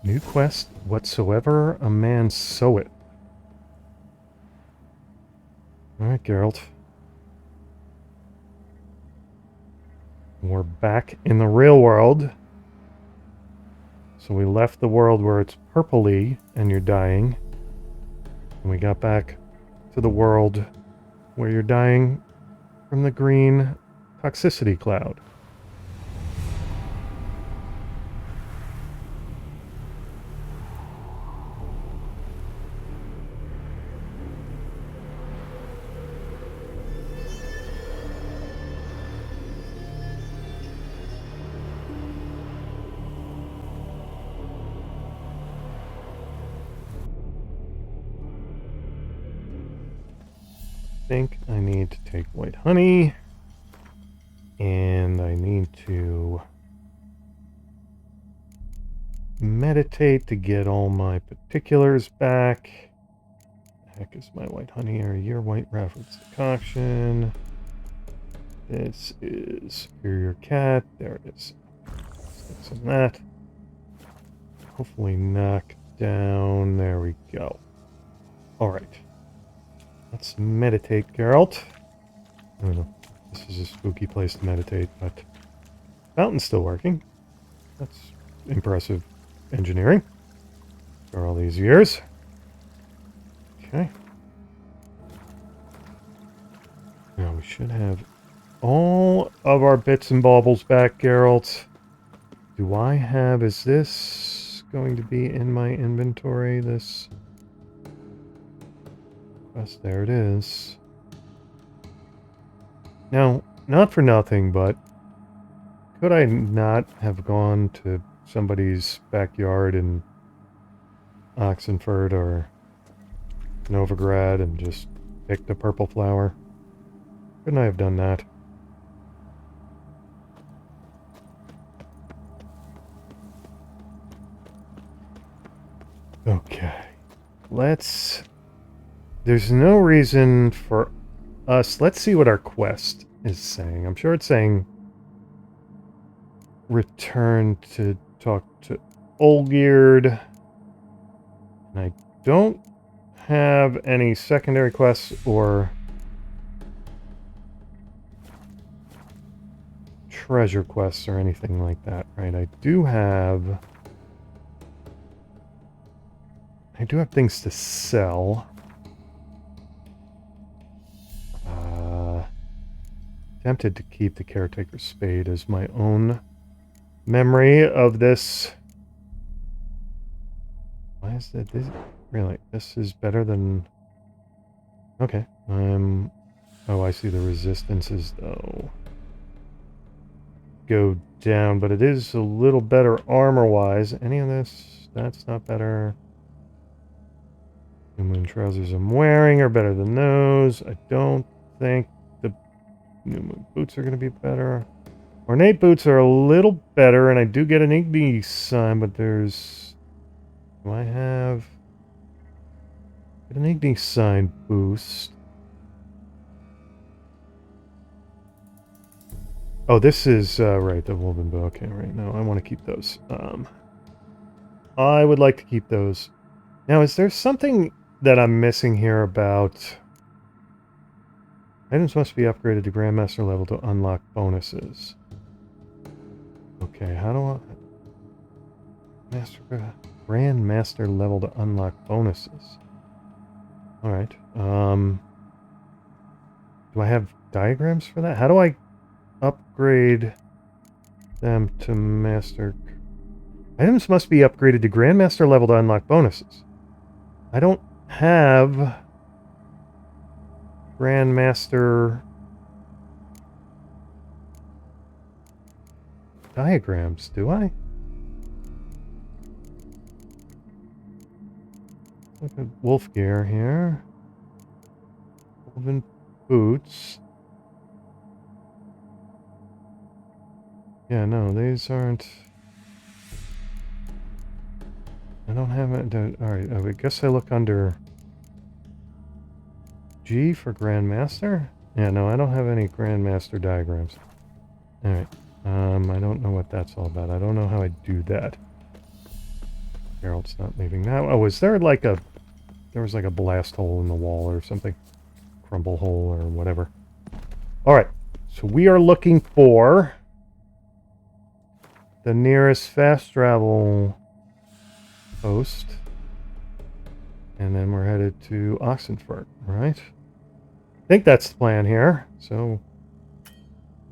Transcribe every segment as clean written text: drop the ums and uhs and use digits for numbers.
New quest, whatsoever a man soweth. Alright, Geralt. We're back in the real world. So we left the world where it's purpley and you're dying. And we got back to the world where you're dying from the green toxicity cloud. I think I need to take white honey, and I need to meditate to get all my particulars back. The heck is my white honey or your white reference decoction? This is Superior Cat. There it is. Stick some of that. Hopefully knock down. There we go. Alright. Let's meditate, Geralt. I don't know. This is a spooky place to meditate, but fountain's still working. That's impressive engineering for all these years. Okay. Now we should have all of our bits and baubles back, Geralt. Do I have... Is this going to be in my inventory? This... Yes, there it is. Now, not for nothing, but could I not have gone to somebody's backyard in Oxenford or Novigrad and just picked a purple flower? Couldn't I have done that? Okay. Let's... There's no reason for us... Let's see what our quest is saying. I'm sure it's saying... Return to talk to Olgierd. And I don't have any secondary quests or... treasure quests or anything like that, right? I do have things to sell. Tempted to keep the Caretaker's Spade as my own memory of this. Why is that? Really? This is better than... Okay. Oh, I see the resistances, though. Go down, but it is a little better armor-wise. Any of this? That's not better. New Moon trousers I'm wearing are better than those. I don't think the New Moon boots are going to be better. Ornate boots are a little better, and I do get an Igni sign, but there's... Do I have... Get an Igni sign boost. Oh, this is, right, the woven bow. Okay, right now I want to keep those. I would like to keep those. Now, is there something that I'm missing here about... Items must be upgraded to Grandmaster level to unlock bonuses. Okay, how do I... Grandmaster level to unlock bonuses. Alright, do I have diagrams for that? How do I upgrade them to Master... Items must be upgraded to Grandmaster level to unlock bonuses. I don't have Grandmaster diagrams, do I? Look at wolf gear here. Woven boots. Yeah, no, these aren't... I don't have it... Alright, I guess I look under... G for Grandmaster? Yeah, no, I don't have any Grandmaster diagrams. Alright, I don't know what that's all about. I don't know how I do that. Geralt's not leaving now. Oh, is there like a... There was like a blast hole in the wall or something. Crumble hole or whatever. Alright. So we are looking for... the nearest fast travel post. And then we're headed to Oxenfurt, right? I think that's the plan here. So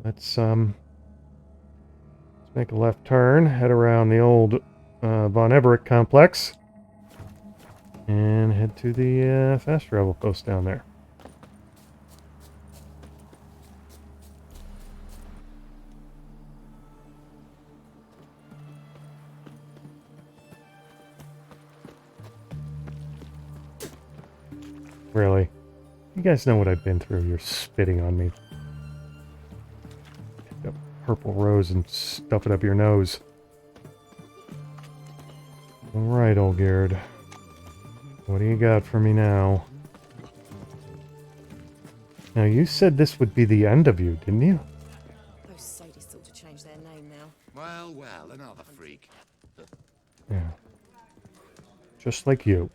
let's make a left turn, head around the old Von Everett complex, and head to the fast travel post down there. Really? You guys know what I've been through. You're spitting on me. Pick up purple rose and stuff it up your nose. Alright, old Gerd. What do you got for me now? Now, you said this would be the end of you, didn't you? Those sadists ought to change their name now. Well, another freak. Yeah. Just like you.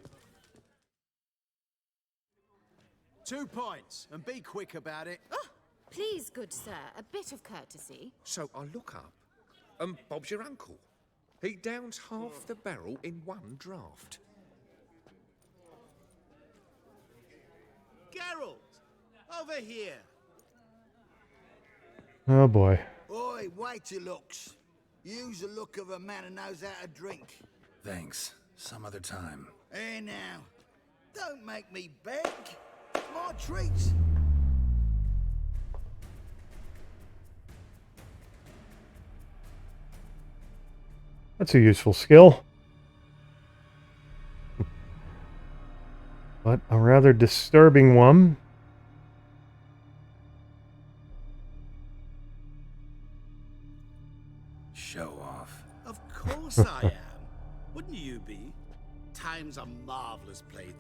2 points, and be quick about it. Oh, please, good sir, a bit of courtesy. So I look up, and Bob's your uncle. He downs half the barrel in one draft. Geralt, over here. Oh boy. Oi, wait your looks. Use the look of a man who knows how to drink. Thanks. Some other time. Here now. Don't make me beg. My treat. That's a useful skill. But a rather disturbing one. Show off. Of course I am. Wouldn't you be? Time's a marvelous plaything.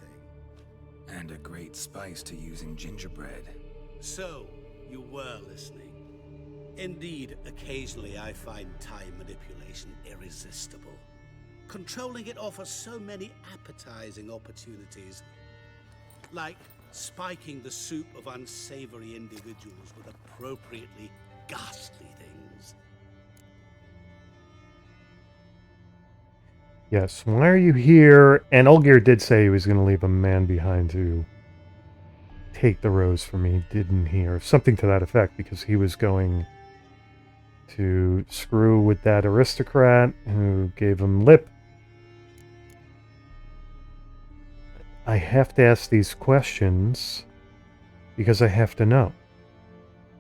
And a great spice to use in gingerbread. So, you were listening. Indeed, occasionally I find time manipulation irresistible. Controlling it offers so many appetizing opportunities. Like spiking the soup of unsavory individuals with appropriately ghastly things. Yes, why are you here? And Olgir did say he was going to leave a man behind to take the rose for me, didn't he? Or something to that effect, because he was going to screw with that aristocrat who gave him lip. I have to ask these questions because I have to know.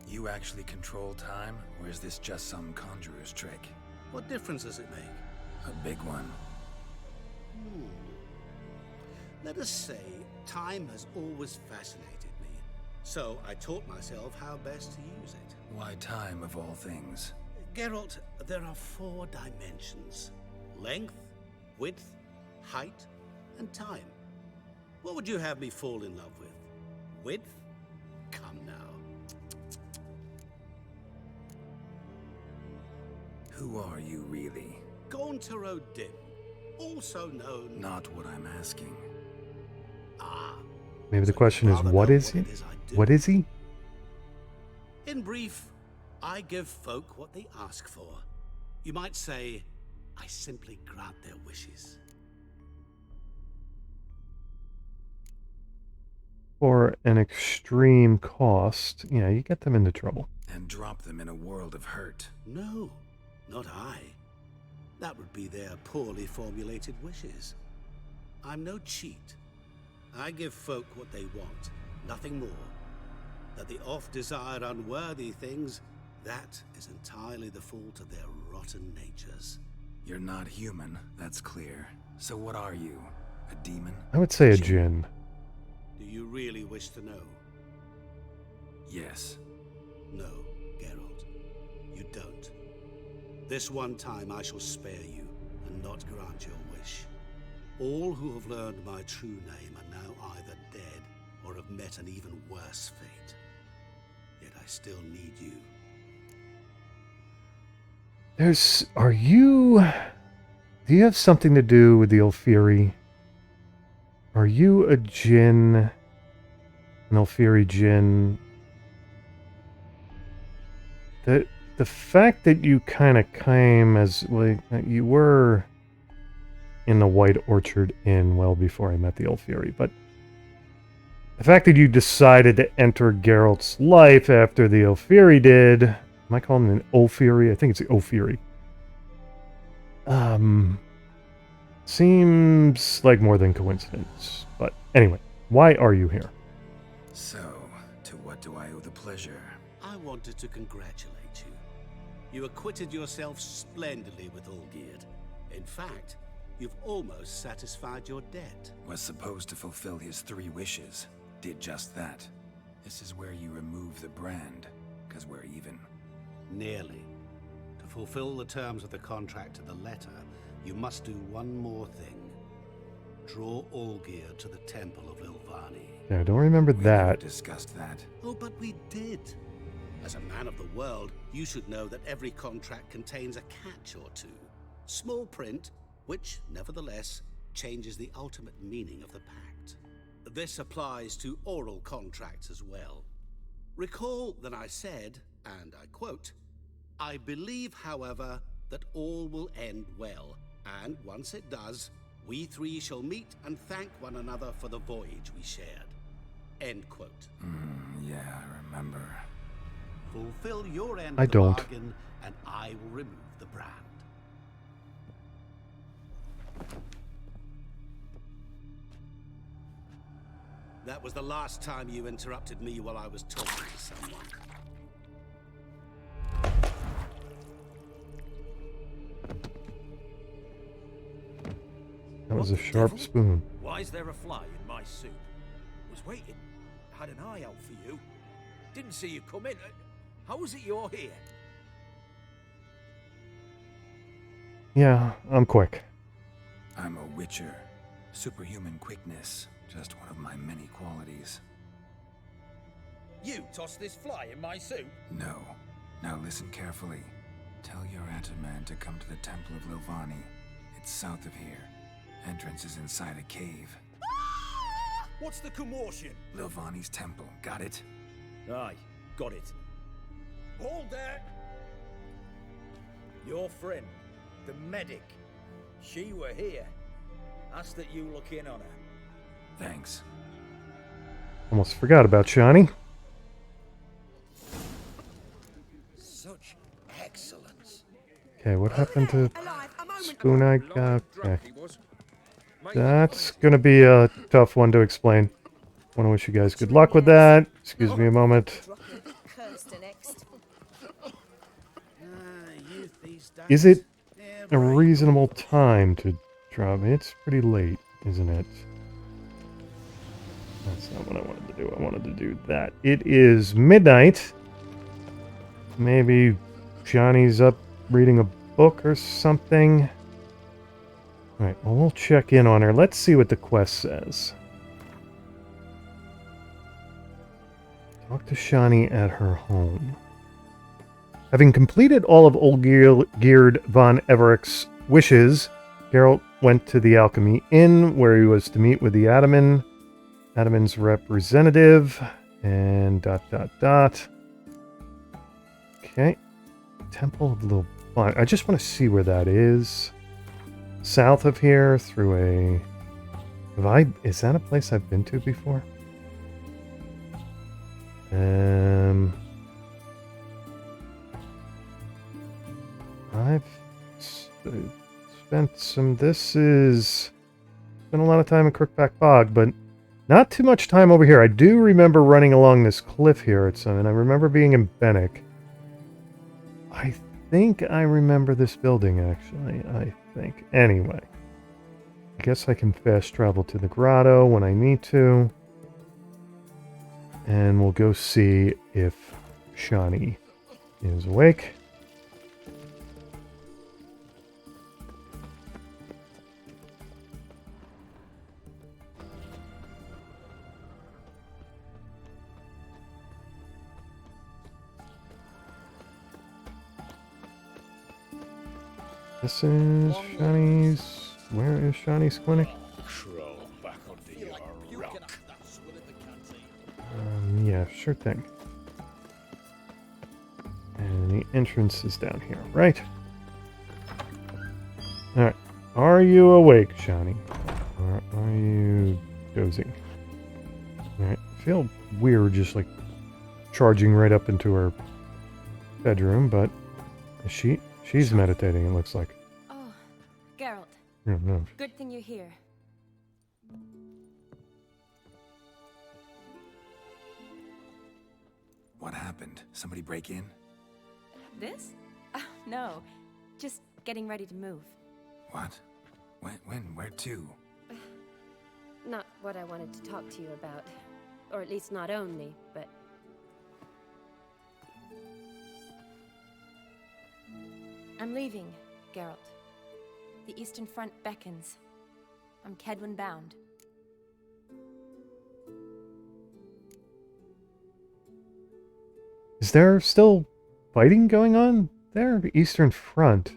You actually control time, or is this just some conjurer's trick? What difference does it make? A big one. Let us say, time has always fascinated me. So I taught myself how best to use it. Why time of all things? Geralt, there are 4 dimensions. Length, width, height, and time. What would you have me fall in love with? Width? Come now. Who are you really? Gaunter O'Dimm, also known... Not what I'm asking. Ah. Maybe the So question you'd is, rather what know is what he? it is I do. What is he? In brief, I give folk what they ask for. You might say, I simply grant their wishes. For an extreme cost, yeah, you get them into trouble. And drop them in a world of hurt. No, not I. That would be their poorly formulated wishes. I'm no cheat. I give folk what they want, nothing more. That they oft desire unworthy things, that is entirely the fault of their rotten natures. You're not human, that's clear. So what are you? A demon? I would say a djinn. Do you really wish to know? Yes. No, Geralt. You don't. This one time I shall spare you, and not grant your wish. All who have learned my true name are now either dead, or have met an even worse fate. Yet I still need you. Do you have something to do with the Ulfiri? Are you a djinn? An Ulfiri djinn? The fact that you kind of came as, like, you were in the White Orchard Inn well before I met the Ulfiri, but the fact that you decided to enter Geralt's life after the Ulfiri did... Am I calling it an Ulfiri? I think it's the Ulfiri. Seems like more than coincidence. But anyway, why are you here? So, to what do I owe the pleasure? I wanted to congratulate you. You acquitted yourself splendidly with Olgierd. In fact, you've almost satisfied your debt. Was supposed to fulfill his 3 wishes. Did just that. This is where you remove the brand, because we're even. Nearly. To fulfill the terms of the contract to the letter, you must do one more thing. Draw Olgierd to the Temple of Lilvani. Yeah, I don't remember We that. never discussed that. Oh, but we did. As a man of the world, you should know that every contract contains a catch or two. Small print, which, nevertheless, changes the ultimate meaning of the pact. This applies to oral contracts as well. Recall that I said, and I quote, "I believe, however, that all will end well, and once it does, we 3 shall meet and thank one another for the voyage we shared." End quote. Yeah, I remember. Fulfill your end I of the don't. bargain, and I will remove the brand. That was the last time you interrupted me while I was talking to someone. That was a What the sharp devil? spoon. Why is there a fly in my soup? Was waiting. Had an eye out for you. Didn't see you come in. How is it you're here? Yeah, I'm quick. I'm a witcher. Superhuman quickness. Just one of my many qualities. You tossed this fly in my soup? No. Now listen carefully. Tell your Ataman to come to the Temple of Lilvani. It's south of here. Entrance is inside a cave. What's the commotion? Lilvani's temple. Got it? Aye, got it. Hold there! Your friend, the medic. She were here. Ask that you look in on her. Thanks. Almost forgot about Shani. Such excellence. Okay, what happened to Alive, a moment spoon I Blind got? Okay. drunk he was. Made That's gonna be a tough one to explain. Want to wish you guys good luck with that. Excuse me a moment. Cursed next. Youth these days. Is it They're a brave. reasonable time to drop? It's pretty late, isn't it? That's not what I wanted to do. I wanted to do that. It is midnight. Maybe Johnny's up reading a book or something. Alright, well, we'll check in on her. Let's see what the quest says. Talk to Shani at her home. Having completed all of Olgierd von Everecht's wishes, Geralt went to the Alchemy Inn, where he was to meet with the Ataman's representative, and ... Okay. Temple of Lilvani. I just want to see where that is. South of here, through a... Is that a place I've been to before? I've spent some... This is... Spent a lot of time in Crookback Bog, but not too much time over here. I do remember running along this cliff here at some, and I remember being in Bennick. I think I remember this building, actually. I think. Anyway. I guess I can fast travel to the grotto when I need to. And we'll go see if Shani is awake. This is Shawnee's. Where is Shawnee's clinic? Crawl back under your rock. Yeah, sure thing. And the entrance is down here, right? Alright. Are you awake, Shawnee? Or are you dozing? Alright. I feel weird just like charging right up into her bedroom, but she's meditating, it looks like. Oh, Geralt. I don't know. Good thing you're here. What happened? Somebody break in? This? No. Just getting ready to move. What? When? Where to? Not what I wanted to talk to you about. Or at least not only, but... I'm leaving, Geralt. The Eastern Front beckons. I'm Kedwin bound. Is there still fighting going on there? The Eastern Front.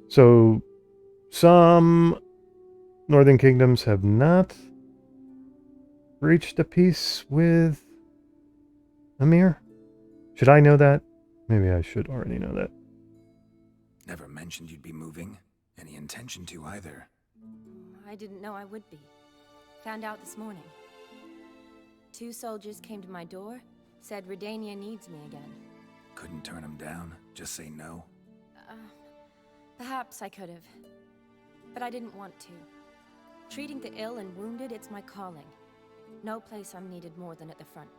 So, some northern kingdoms have not reached a peace with Amir? Should I know that? Maybe I should already know that. Never mentioned you'd be moving. Any intention to either. I didn't know I would be. Found out this morning. 2 soldiers came to my door, said Redania needs me again. Couldn't turn him down? Just say no? Perhaps I could have. But I didn't want to. Treating the ill and wounded, it's my calling. No place I'm needed more than at the front.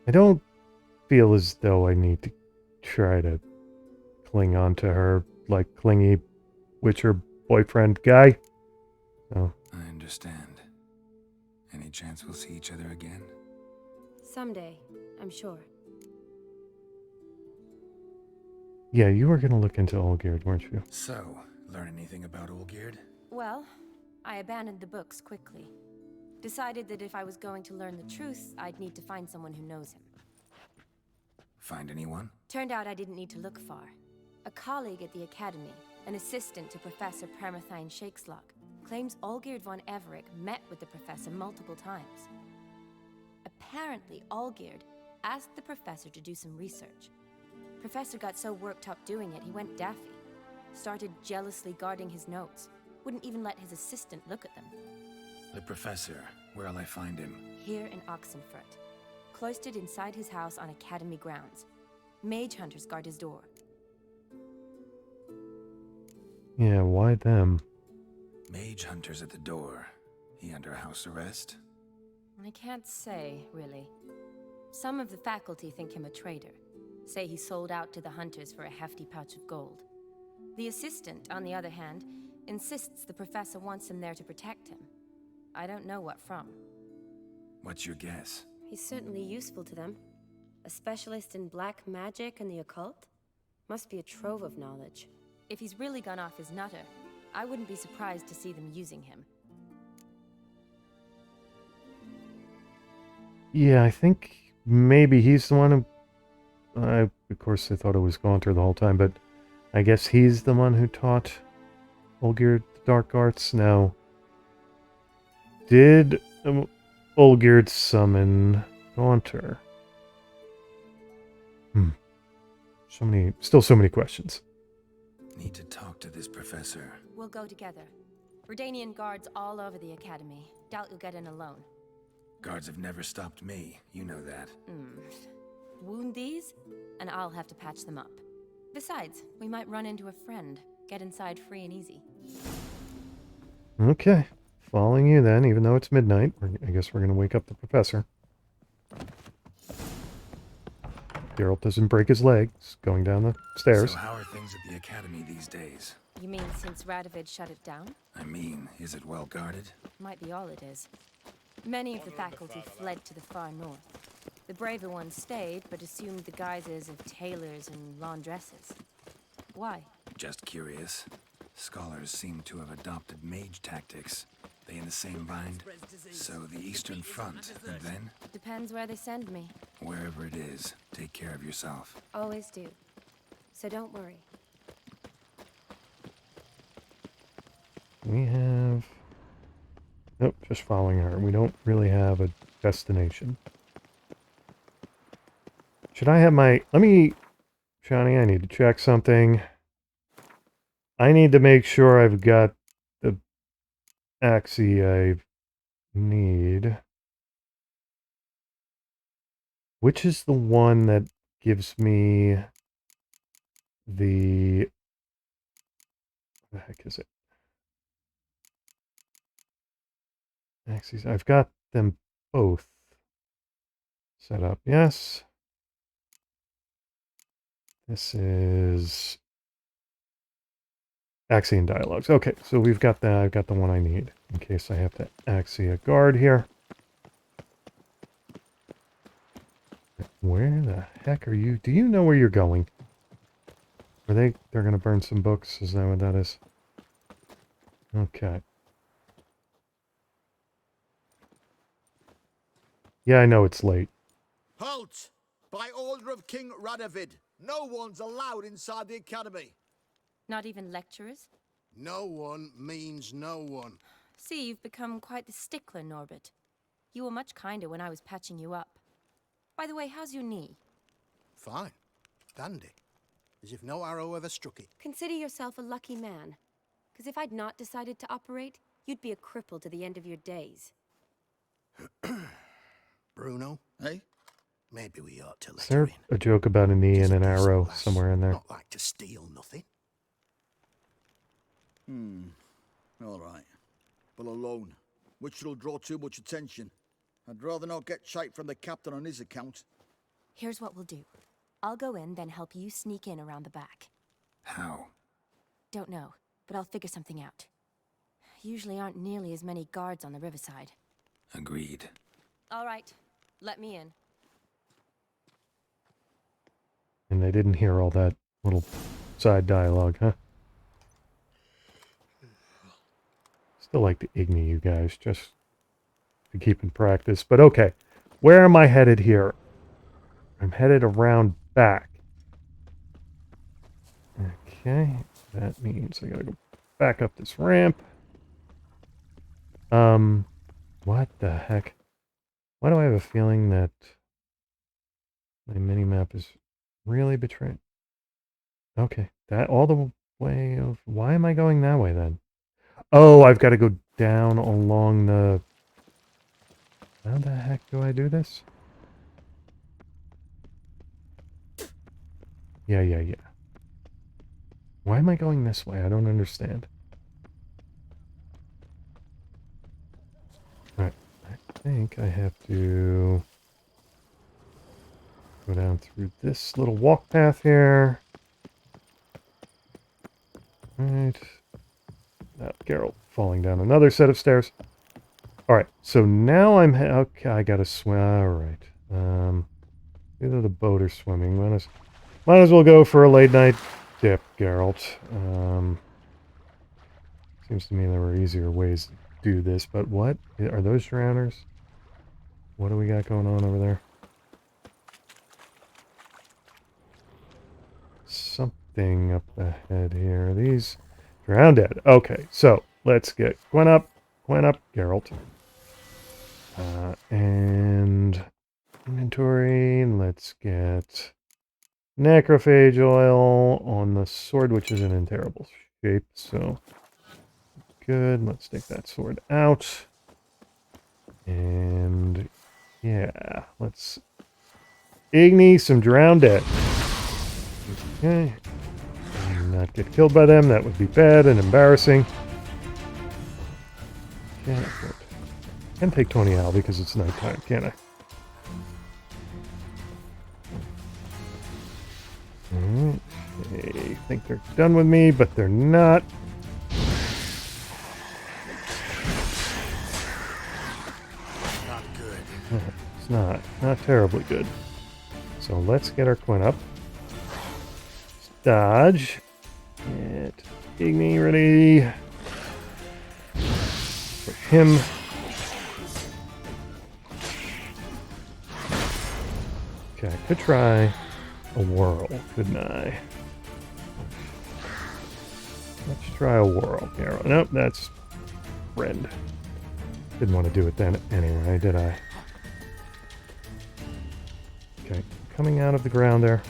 I don't feel as though I need to try to cling on to her like clingy Witcher boyfriend guy. So. I understand. Any chance we'll see each other again? Someday, I'm sure. Yeah, you were gonna look into Olgierd, weren't you? So, learn anything about Olgierd? Well, I abandoned the books quickly. Decided that if I was going to learn the truth, I'd need to find someone who knows him. Find anyone? Turned out I didn't need to look far. A colleague at the academy, an assistant to Professor Permathine Shakeslock, claims Olgierd von Everett met with the professor multiple times. Apparently, Olgierd asked the professor to do some research. Professor got so worked up doing it, he went daffy. Started jealously guarding his notes. Wouldn't even let his assistant look at them. The professor. Where'll I find him? Here in Oxenfurt. Cloistered inside his house on academy grounds. Mage hunters guard his door. Yeah, why them? Mage hunters at the door. He under house arrest? I can't say, really. Some of the faculty think him a traitor. Say he sold out to the hunters for a hefty pouch of gold. The assistant, on the other hand, insists the professor wants him there to protect him. I don't know what from. What's your guess? He's certainly useful to them. A specialist in black magic and the occult? Must be a trove of knowledge. If he's really gone off his nutter, I wouldn't be surprised to see them using him. Yeah, I think maybe he's the one who... of course, I thought it was Gaunter the whole time, but I guess he's the one who taught Olgierd the dark arts. Now, did Olgierd summon Gaunter? Still so many questions. Need to talk to this professor. We'll go together. Redanian guards all over the academy. Doubt you'll get in alone. Guards have never stopped me. You know that. Wound these, and I'll have to patch them up. Besides, we might run into a friend. Get inside free and easy. Okay. Following you then, even though it's midnight. I guess we're going to wake up the professor. Geralt doesn't break his legs going down the stairs. So how are things at the academy these days? You mean since Radovid shut it down? I mean, is it well guarded? Might be all it is. Many of the faculty fled to the far north. The braver ones stayed, but assumed the guises of tailors and laundresses. Why? Just curious. Scholars seem to have adopted mage tactics. They in the same bind? So the Eastern Front, and then? Depends where they send me. Wherever it is, take care of yourself. Always do. So don't worry. We have... Nope, just following her. We don't really have a destination. Should I have my... Let me... Johnny, I need to check something. I need to make sure I've got the axi I need. Which is the one that gives me the... What the heck is it? Axes. I've got them both set up. Yes. This is Axie and Dialogues. Okay, so we've got that. I've got the one I need in case I have to Axie a guard here. Where the heck are you? Do you know where you're going? They're gonna burn some books? Is that what that is? Okay. Yeah, I know it's late. Halt! By order of King Radovid, no one's allowed inside the academy. Not even lecturers? No one means no one. See, you've become quite the stickler, Norbert. You were much kinder when I was patching you up. By the way, how's your knee? Fine. Dandy. As if no arrow ever struck it. Consider yourself a lucky man. Because if I'd not decided to operate, you'd be a cripple to the end of your days. Bruno, eh? Maybe we ought to let Is there her in. a joke about a knee and an Just arrow peaceful lass, somewhere in there? Not like to steal nothing. All right. But alone, which will draw too much attention. I'd rather not get shite from the captain on his account. Here's what we'll do. I'll go in, then help you sneak in around the back. How? Don't know, but I'll figure something out. Usually aren't nearly as many guards on the riverside. Agreed. All right, let me in. And they didn't hear all that little side dialogue, huh? Still like to ignore you guys, just to keep in practice. But okay, where am I headed here? I'm headed around back. Okay, that means I gotta go back up this ramp. What the heck? Why do I have a feeling that my mini-map is really betraying? Okay, that all the way of... Why am I going that way then? Oh, I've got to go down along the... How the heck do I do this? Yeah. Why am I going this way? I don't understand. Alright, I think I have to go down through this little walk path here. Right. Now, Geralt falling down another set of stairs. Alright, so now I'm... Okay, I gotta swim. Alright. Either the boat or swimming. Might as well go for a late night dip, Geralt. Seems to me there were easier ways to do this, but what? Are those drowners? What do we got going on over there? Something up ahead here. These drowned dead. Okay, so let's get Gwen up, Geralt. And inventory. Let's get necrophage oil on the sword, which isn't in terrible shape, so good. Let's take that sword out. And yeah, let's Igni some drowned dead. Okay. And not get killed by them. That would be bad and embarrassing. Can't afford. Can take 20 Al because it's nighttime, can't I? Alright. They think they're done with me, but they're not. Not good. It's not terribly good. So let's get our Quinn up. Dodge. Get Igni ready. Put him Okay, I could try a whirl, couldn't I? Let's try a whirl here. Nope, that's friend. Didn't want to do it then anyway, did I? Okay, coming out of the ground there.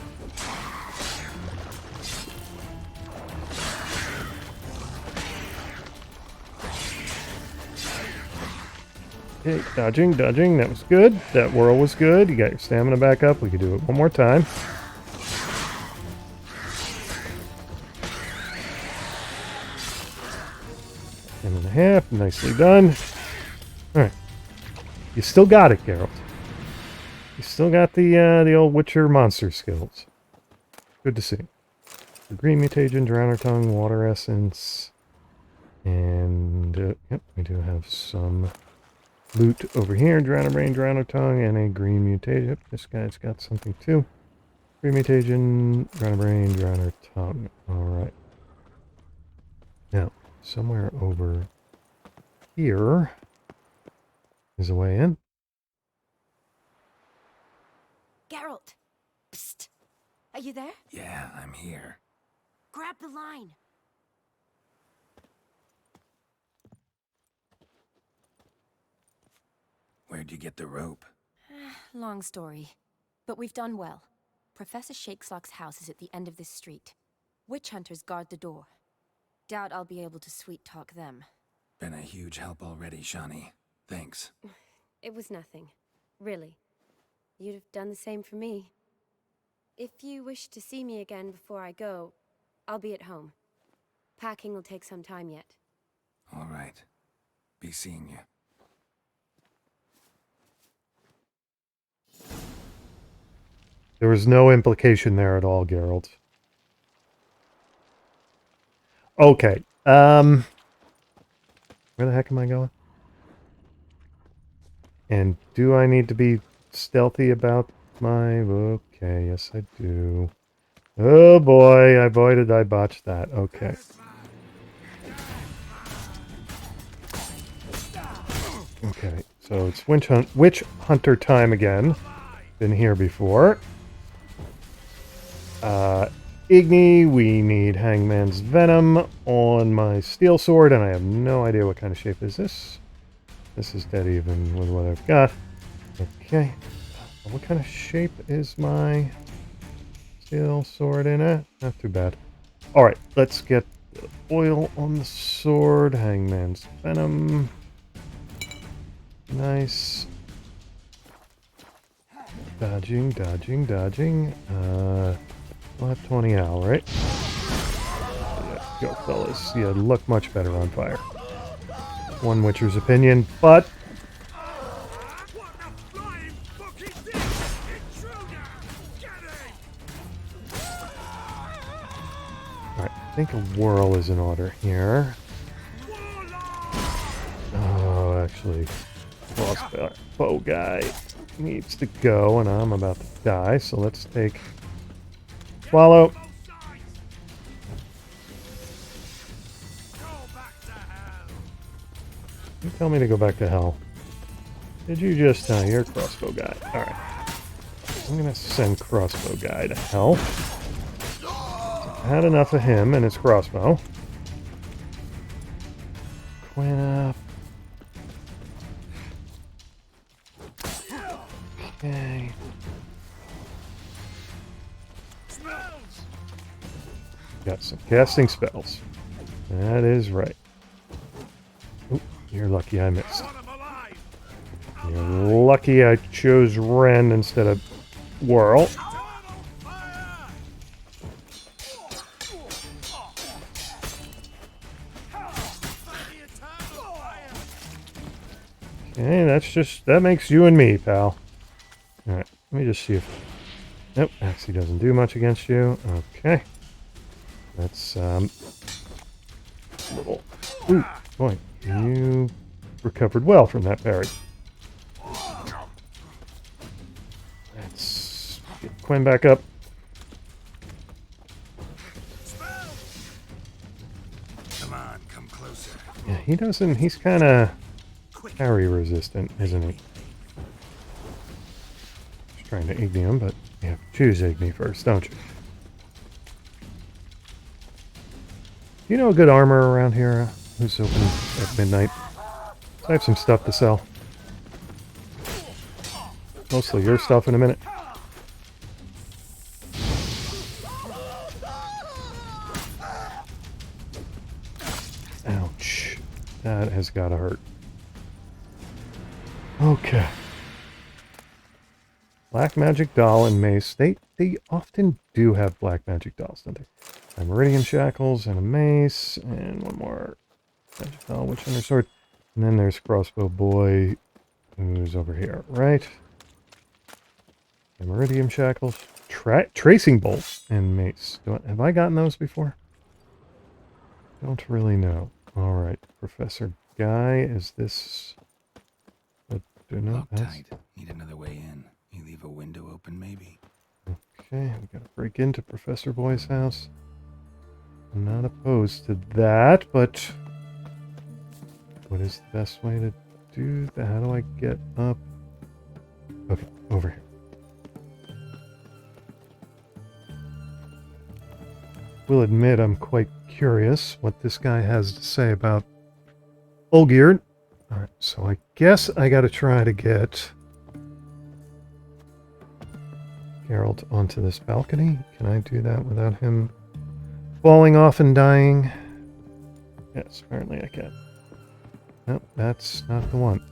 Okay, dodging, dodging. That was good. That whirl was good. You got your stamina back up. We could do it one more time. 10.5. Nicely done. Alright. You still got it, Geralt. You still got the old Witcher monster skills. Good to see. The green mutagen, drowner tongue, water essence. And, yep, we do have some loot over here. Drowner brain, drowner tongue, and a green mutagen. Yep, this guy's got something too. Green mutagen, drowner brain, drowner tongue. Alright. Now, somewhere over here is a way in. Geralt! Psst! Are you there? Yeah, I'm here. Grab the line! Where'd you get the rope? Long story. But we've done well. Professor Shakeslock's house is at the end of this street. Witch hunters guard the door. Doubt I'll be able to sweet-talk them. Been a huge help already, Shani. Thanks. It was nothing. Really. You'd have done the same for me. If you wish to see me again before I go, I'll be at home. Packing will take some time yet. All right. Be seeing you. There was no implication there at all, Geralt. Okay. Where the heck am I going? And do I need to be stealthy about my... Okay, yes I do. Oh boy, boy did I botch that. Okay. Okay, so it's witch hunter time again. Been here before. Igni, we need Hangman's Venom on my steel sword, and I have no idea what kind of shape is this. This is dead even with what I've got. Okay. What kind of shape is my steel sword in it? Not too bad. Alright, let's get the oil on the sword. Hangman's Venom. Nice. Dodging, dodging, dodging. We'll have 20 Al, right? Yeah, go, fellas. You look much better on fire. One Witcher's opinion, but... Alright, I think a whirl is in order here. Oh, actually, crossbow guy needs to go, and I'm about to die, so let's take... Swallow. You tell me to go back to hell. Did you just tell you're a crossbow guy? Alright. I'm gonna send crossbow guy to hell. I had enough of him and his crossbow. Quinn up. Okay. Got some casting spells. That is right. Oop, you're lucky I missed. You're lucky I chose Ren instead of Whirl. Okay, that makes you and me, pal. Alright, let me just see if... Nope, actually doesn't do much against you. Okay. That's, little... Ooh, boy, you recovered well from that parry. Let's get Quinn back up. Come on, come closer. Yeah, he's kind of parry resistant, isn't he? Just trying to ignite him, but You have to choose Igni first, don't you? Do you know a good armor around here who's open at midnight? I have some stuff to sell. Mostly your stuff in a minute. Ouch. That has got to hurt. Okay. Black magic doll and mace. They often do have black magic dolls, don't they? A meridian shackles and a mace and one more magic doll, witch hunter sword. And then there's crossbow boy who's over here, right? And meridian shackles, tracing bolt, and mace. Have I gotten those before? Don't really know. All right, Professor Guy, is this? Lock tight. Need another way in. You leave a window open, maybe. Okay, we gotta break into Professor Boy's house. I'm not opposed to that, but what is the best way to do that? How do I get up? Okay, over here. Will admit I'm quite curious what this guy has to say about Olgierd. Alright, so I guess I gotta try to get Geralt onto this balcony. Can I do that without him falling off and dying? Yes, apparently I can. Nope, that's not the one.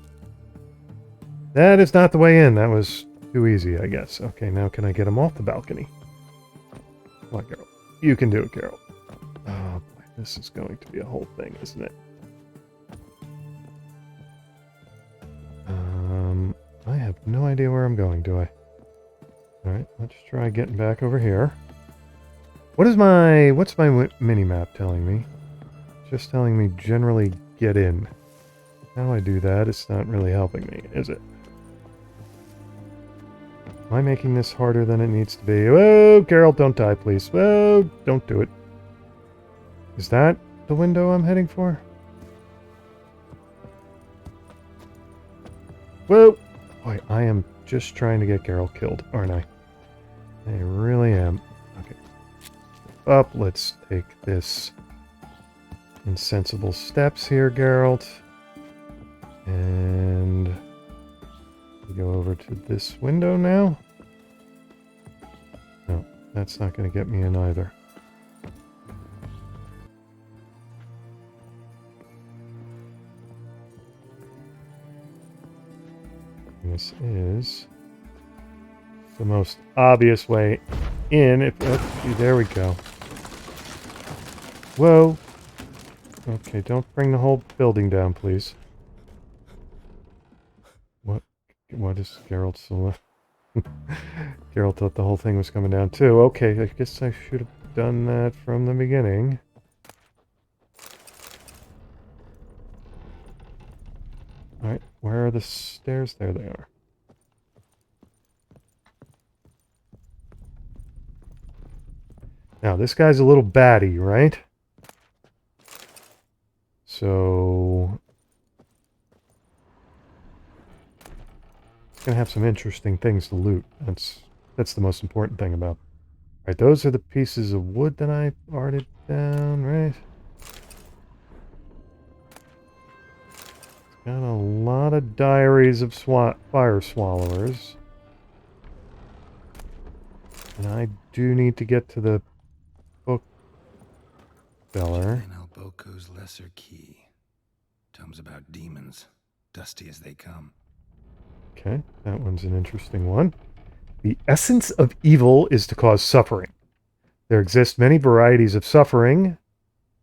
That is not the way in. That was too easy, I guess. Okay, now can I get him off the balcony? Come on, Geralt. You can do it, Geralt. Oh boy, this is going to be a whole thing, isn't it? I have no idea where I'm going, do I? Alright, let's try getting back over here. What's my mini-map telling me? It's just telling me generally get in. How do I do that? It's not really helping me, is it? Am I making this harder than it needs to be? Whoa, Geralt, don't die, please. Whoa, don't do it. Is that the window I'm heading for? Whoa! Boy, I am just trying to get Geralt killed, aren't I? I really am. Okay. Up, let's take this insensible steps here, Geralt. And we go over to this window now. No, that's not going to get me in either. This is the most obvious way in. There we go. Whoa. Okay, don't bring the whole building down, please. What is Geralt's... Geralt thought the whole thing was coming down too. Okay, I guess I should have done that from the beginning. Alright, where are the stairs? There they are. Now, this guy's a little batty, right? So... it's going to have some interesting things to loot. That's the most important thing about... Alright, those are the pieces of wood that I arted down, right? Got a lot of diaries of fire swallowers. And I do need to get to the book seller. Boko's Lesser Key. Tomes about demons, dusty as they come. Okay, that one's an interesting one. The essence of evil is to cause suffering. There exist many varieties of suffering,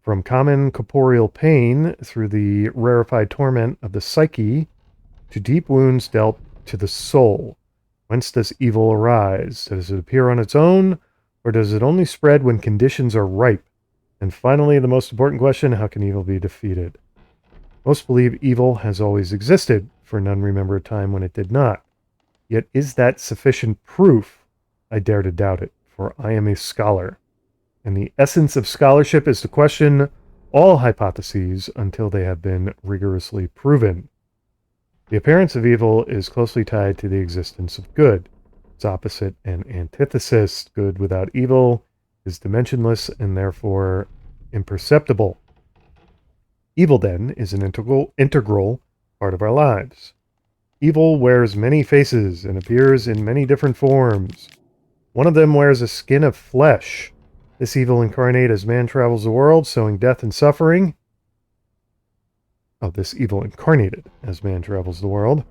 from common corporeal pain through the rarefied torment of the psyche to deep wounds dealt to the soul. Whence does evil arise? Does it appear on its own, or does it only spread when conditions are ripe? And finally, the most important question, how can evil be defeated? Most believe evil has always existed, for none remember a time when it did not. Yet is that sufficient proof? I dare to doubt it, for I am a scholar. And the essence of scholarship is to question all hypotheses until they have been rigorously proven. The appearance of evil is closely tied to the existence of good. its opposite and antithesis. Good without evil is dimensionless and therefore imperceptible. Evil, then, is an integral part of our lives. Evil wears many faces and appears in many different forms. One of them wears a skin of flesh. This evil incarnate as man travels the world, sowing death and suffering. Oh, this evil incarnated as man travels the world.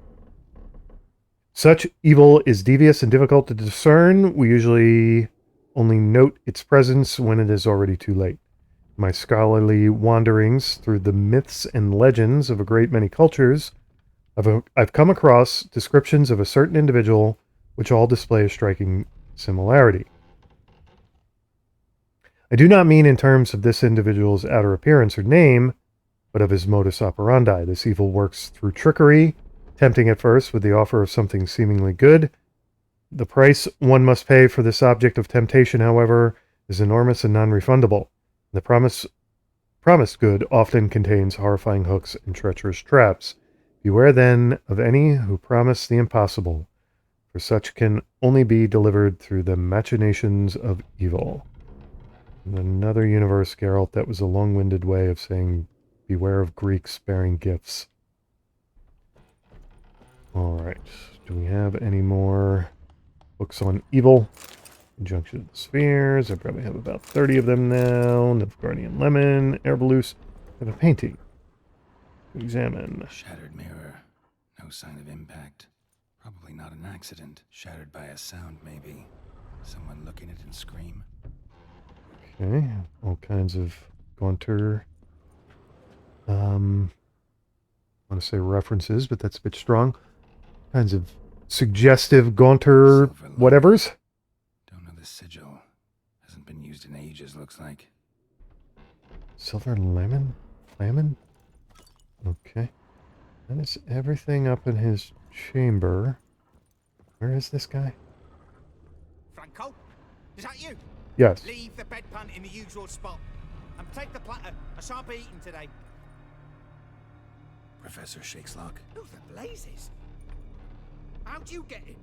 Such evil is devious and difficult to discern. We usually only note its presence when it is already too late. My scholarly wanderings through the myths and legends of a great many cultures, I've come across descriptions of a certain individual which all display a striking similarity. I do not mean in terms of this individual's outer appearance or name, but of his modus operandi. This evil works through trickery, tempting at first with the offer of something seemingly good. The price one must pay for this object of temptation, however, is enormous and non-refundable. The promised good often contains horrifying hooks and treacherous traps. Beware then of any who promise the impossible, for such can only be delivered through the machinations of evil. In another universe, Geralt, that was a long-winded way of saying beware of Greeks bearing gifts. Alright, do we have any more books on evil? Conjunction of the Spheres, I probably have about 30 of them now. Nilfgaardian Lemon, Herbalus. I have a painting to examine. Shattered mirror. No sign of impact. Probably not an accident. Shattered by a sound, maybe. Someone looking at it and scream. Okay, all kinds of Gaunter. I want to say references, but that's a bit strong. Kinds of suggestive Gaunter whatevers. Don't know the sigil. Hasn't been used in ages, looks like. Silver lemon? Lemon? Okay. That is everything up in his chamber. Where is this guy? Franco? Is that you? Yes. Leave the bedpan in the usual spot. And take the platter. I shan't be eating today. Professor Shakeslock. Who the blazes? How'd you get in?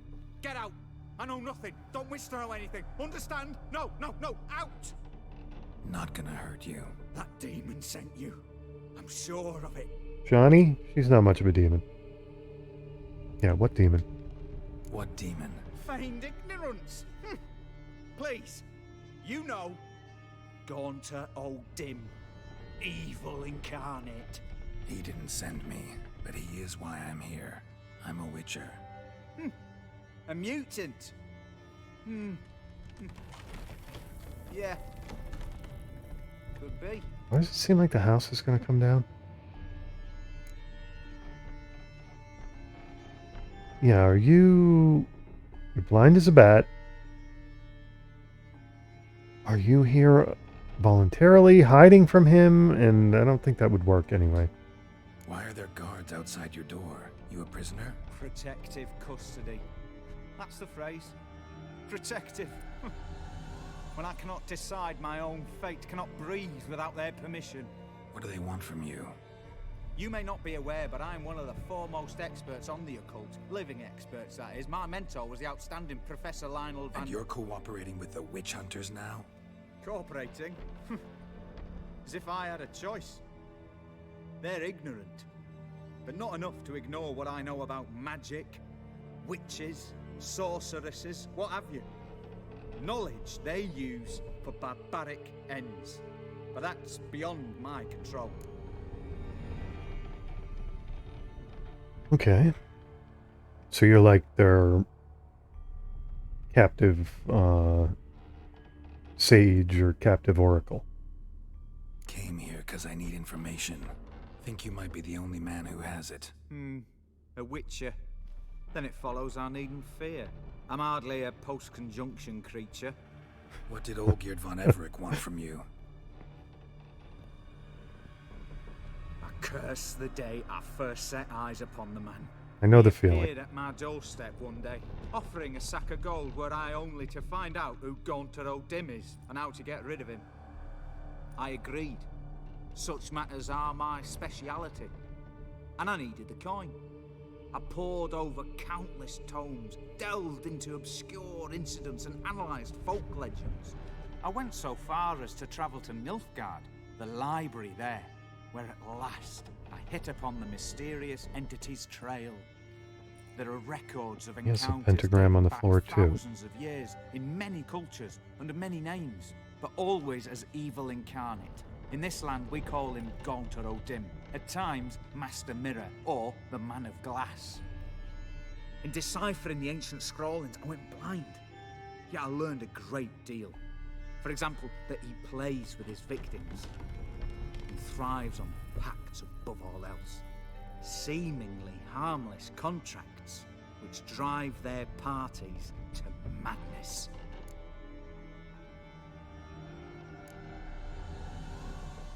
Get out. I know nothing. Don't wish to know anything. Understand? No, no, no. Out! Not gonna hurt you. That demon sent you. I'm sure of it. Johnny? She's not much of a demon. Yeah, what demon? What demon? Feigned ignorance. Please. You know. Gaunter O'Dimm. Evil incarnate. He didn't send me, but he is why I'm here. I'm a witcher. A mutant. Yeah. Could be. Why does it seem like the house is going to come down? Yeah, are you... You're blind as a bat. Are you here voluntarily hiding from him? And I don't think that would work anyway. Why are there guards outside your door? You a prisoner? Protective custody. That's the phrase. Protective. When I cannot decide my own fate, cannot breathe without their permission. What do they want from you? You may not be aware, but I'm one of the foremost experts on the occult. Living experts, that is. My mentor was the outstanding Professor Lionel Van... And you're cooperating with the witch hunters now? Cooperating? As if I had a choice. They're ignorant, but not enough to ignore what I know about magic, witches, sorceresses, what have you. Knowledge they use for barbaric ends, but that's beyond my control. Okay. So you're like their captive sage or captive oracle. Came here because I need information. Think you might be the only man who has it. A witcher. Then it follows I needn't fear. I'm hardly a post-conjunction creature. What did Olgierd von Everec want from you? I curse the day I first set eyes upon the man. I know the He feeling. appeared at my doorstep one day, offering a sack of gold were I only to find out who Gaunter O'Dimm is and how to get rid of him. I agreed. Such matters are my speciality. And I needed the coin. I pored over countless tomes, delved into obscure incidents and analysed folk legends. I went so far as to travel to Nilfgaard, the library there, where at last I hit upon the mysterious entity's trail. There are records of He has encounters a pentagram on the back floor, too. thousands of years in many cultures under many names, but always as evil incarnate. In this land, we call him Gaunter O'Dimm, at times Master Mirror or the Man of Glass. In deciphering the ancient scrawlings, I went blind, yet I learned a great deal. For example, that he plays with his victims and thrives on pacts above all else. Seemingly harmless contracts which drive their parties to madness.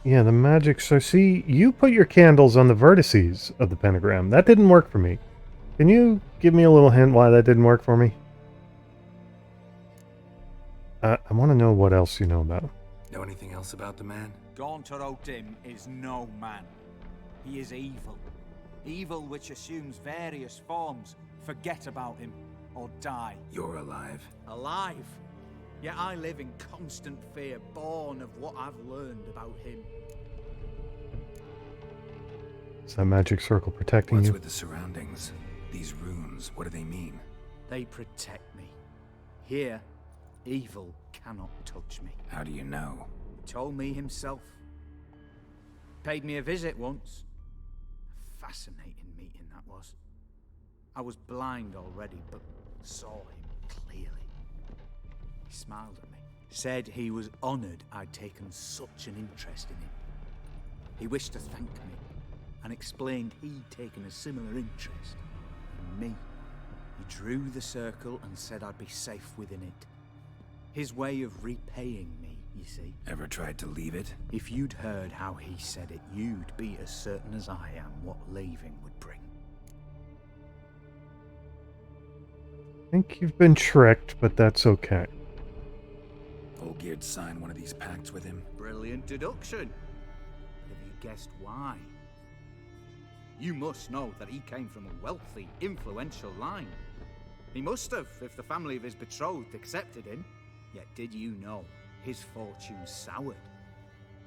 Yeah, the magic. So see, you put your candles on the vertices of the pentagram. That didn't work for me. Can you give me a little hint why that didn't work for me? I want to know what else you know about him. Know anything else about the man? Gaunter O'Dimm is no man. He is evil. Evil which assumes various forms. Forget about him, or die. You're alive. Alive? Yet I live in constant fear, born of what I've learned about him. Is that magic circle protecting What's you? with the surroundings? These runes, what do they mean? They protect me. Here, evil cannot touch me. How do you know? He told me himself. Paid me a visit once. A fascinating meeting that was. I was blind already, but saw him clearly. He smiled at me, said he was honoured I'd taken such an interest in him. He wished to thank me, and explained he'd taken a similar interest in me. He drew the circle and said I'd be safe within it. His way of repaying me, you see. Ever tried to leave it? If you'd heard how he said it, you'd be as certain as I am what leaving would bring. I think you've been tricked, but that's okay. Olgierd signed one of these pacts with him. Brilliant deduction. Have you guessed why? You must know that he came from a wealthy, influential line. He must have, if the family of his betrothed accepted him. Yet did you know his fortune soured?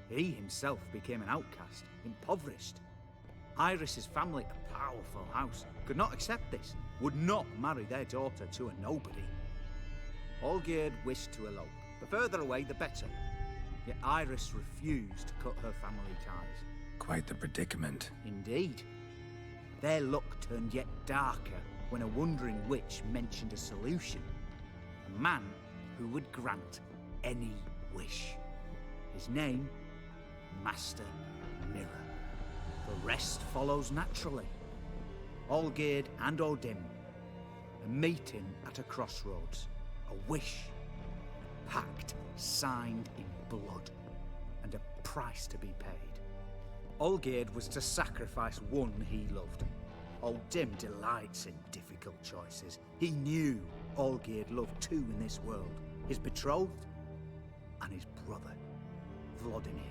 He himself became an outcast, impoverished. Iris's family, a powerful house, could not accept this, would not marry their daughter to a nobody. Olgierd wished to elope. The further away, the better. Yet Iris refused to cut her family ties. Quite the predicament. Indeed. Their luck turned yet darker when a wandering witch mentioned a solution. A man who would grant any wish. His name, Master Mirror. The rest follows naturally. Olgierd and O'Dimm, a meeting at a crossroads, a wish, a pact signed in blood, and a price to be paid. Olgierd was to sacrifice one he loved. O'Dimm delights in difficult choices. He knew Olgierd loved two in this world, his betrothed and his brother, Vladimir.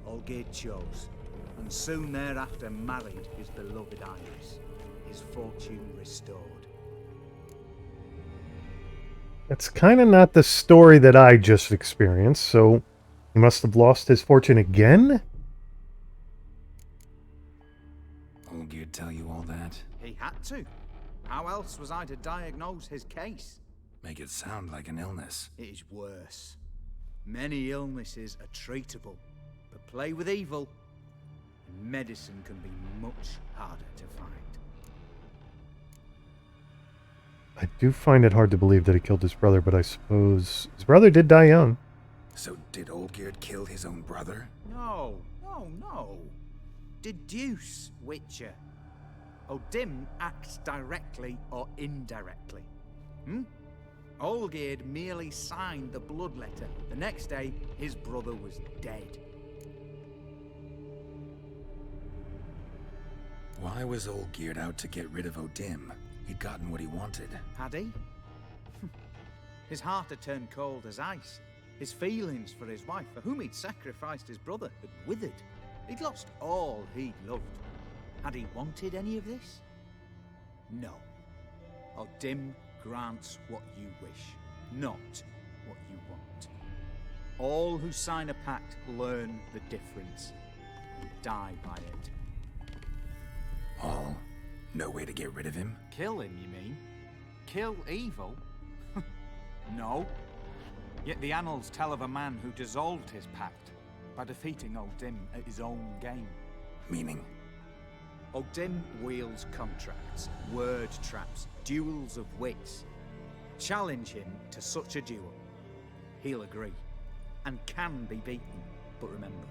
Olgierd chose, and soon thereafter married his beloved Iris, his fortune restored. That's kind of not the story that I just experienced, so he must have lost his fortune again? Olgierd tell you all that? He had to. How else was I to diagnose his case? Make it sound like an illness. It is worse. Many illnesses are treatable, but play with evil, and medicine can be much harder to find. I do find it hard to believe that he killed his brother, but I suppose his brother did die young. So did Olgierd kill his own brother? No. Deduce, Witcher. O'Dimm acts directly or indirectly. Olgierd merely signed the blood letter. The next day, his brother was dead. Why was Olgierd out to get rid of O'Dimm? He'd gotten what he wanted. Had he? His heart had turned cold as ice. His feelings for his wife, for whom he'd sacrificed his brother, had withered. He'd lost all he'd loved. Had he wanted any of this? No. O'Dimm grants what you wish, not what you want. All who sign a pact learn the difference and die by it. All? No way to get rid of him? Kill him, you mean? Kill evil? No. Yet the annals tell of a man who dissolved his pact by defeating O'Dimm at his own game. Meaning? O'Dimm wields contracts, word traps, duels of wits. Challenge him to such a duel. He'll agree, and can be beaten. But remember,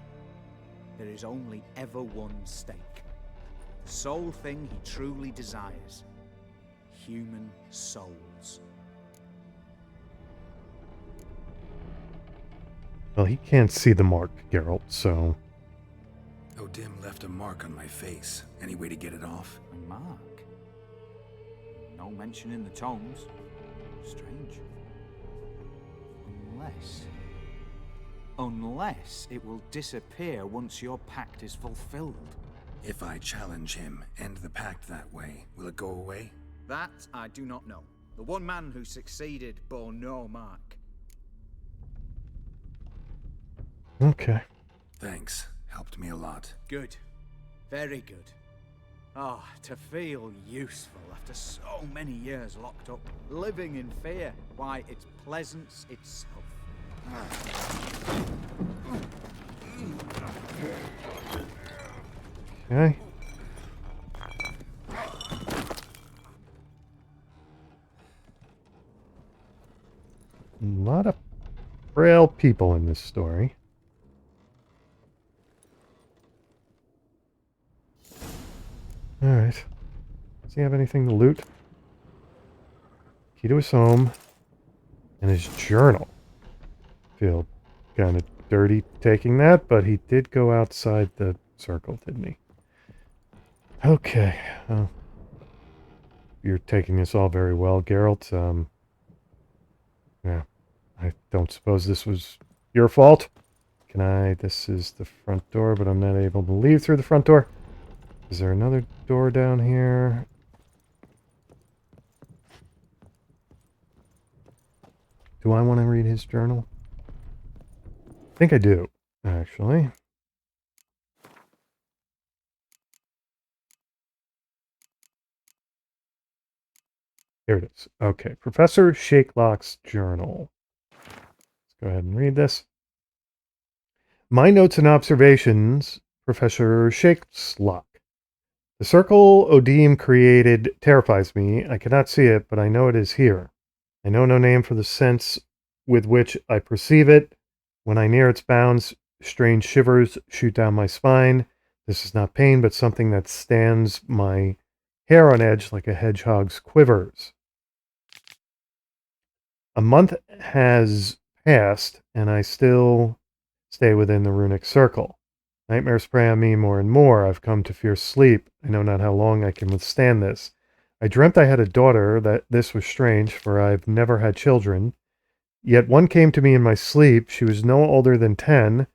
there is only ever one stake. The sole thing he truly desires. Human souls. Well, he can't see the mark, Geralt, so... O'Dimm left a mark on my face. Any way to get it off? A mark? No mention in the tomes. Strange. Unless it will disappear once your pact is fulfilled. If I challenge him, end the pact that way, will it go away? That I do not know. The one man who succeeded bore no mark. Okay. Thanks. Helped me a lot. Good. Very good. Ah, to feel useful after so many years locked up, living in fear. Why, it's pleasance itself. Okay. A lot of frail people in this story. Alright. Does he have anything to loot? Key to his home. And his journal. Feel kind of dirty taking that, but he did go outside the circle, didn't he? Okay. You're taking this all very well, Geralt. Yeah. I don't suppose this was your fault. Can I... This is the front door, but I'm not able to leave through the front door. Is there another door down here? Do I want to read his journal? I think I do, actually. Here it is. Okay, Professor Shakelock's journal. Let's go ahead and read this. My notes and observations, Professor Shakelock. The circle O'Dimm created terrifies me. I cannot see it, but I know it is here. I know no name for the sense with which I perceive it. When I near its bounds, strange shivers shoot down my spine. This is not pain, but something that stands my hair on edge like a hedgehog's quivers. A month has passed, and I still stay within the runic circle. Nightmares prey on me more and more. I've come to fear sleep. I know not how long I can withstand this. I dreamt I had a daughter. That this was strange, for I've never had children. Yet one came to me in my sleep. She was no older than 10.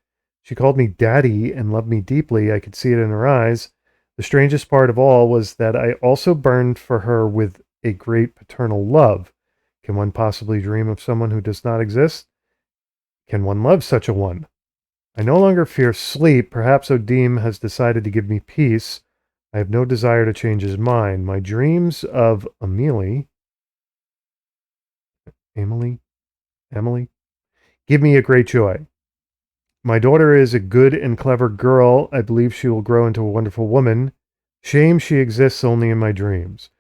She called me Daddy and loved me deeply. I could see it in her eyes. The strangest part of all was that I also burned for her with a great paternal love. Can one possibly dream of someone who does not exist? Can one love such a one? I no longer fear sleep. Perhaps O'Dimm has decided to give me peace. I have no desire to change his mind. My dreams of Emily, give me a great joy. My daughter is a good and clever girl. I believe she will grow into a wonderful woman. Shame she exists only in my dreams.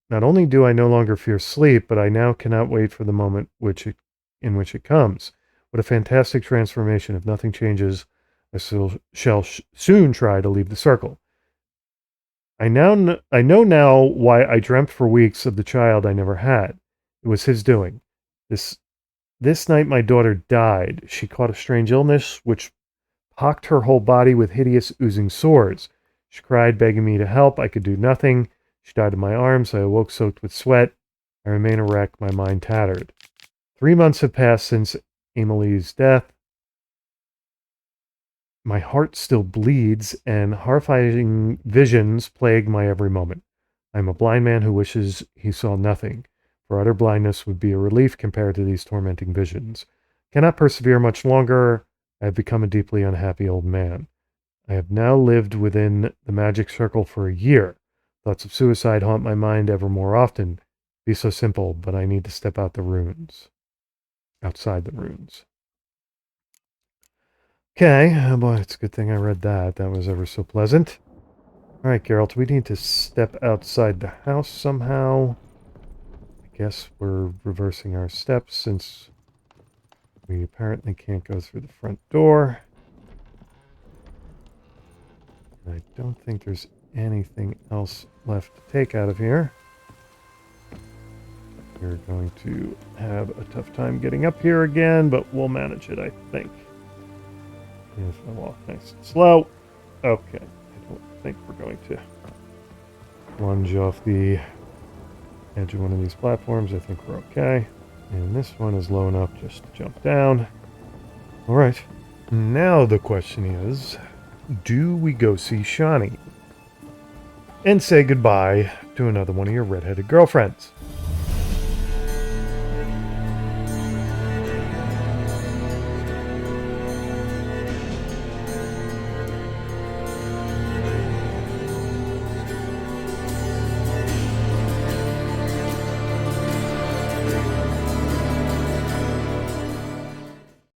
Not only do I no longer fear sleep, but I now cannot wait for the moment in which it comes. What a fantastic transformation. If nothing changes, I shall soon try to leave the circle. I know now why I dreamt for weeks of the child I never had. It was his doing. This night my daughter died. She caught a strange illness which pocked her whole body with hideous oozing sores. She cried, begging me to help. I could do nothing. She died in my arms. I awoke soaked with sweat. I remain a wreck, my mind tattered. 3 months have passed since Emily's death. My heart still bleeds, and horrifying visions plague my every moment. I am a blind man who wishes he saw nothing, for utter blindness would be a relief compared to these tormenting visions. Cannot persevere much longer. I have become a deeply unhappy old man. I have now lived within the magic circle for a year. Thoughts of suicide haunt my mind ever more often. Be so simple, but I need to step out the runes. Outside the runes. Okay, boy, it's a good thing I read that. That was ever so pleasant. Alright, Geralt, we need to step outside the house somehow. I guess we're reversing our steps since we apparently can't go through the front door. I don't think there's anything else left to take out of here. We're going to have a tough time getting up here again, but we'll manage it, I think. If I walk nice and slow. Okay, I don't think we're going to lunge off the edge of one of these platforms. I think we're okay. And this one is low enough just to jump down. Alright, now the question is, do we go see Shawnee? And say goodbye to another one of your redheaded girlfriends?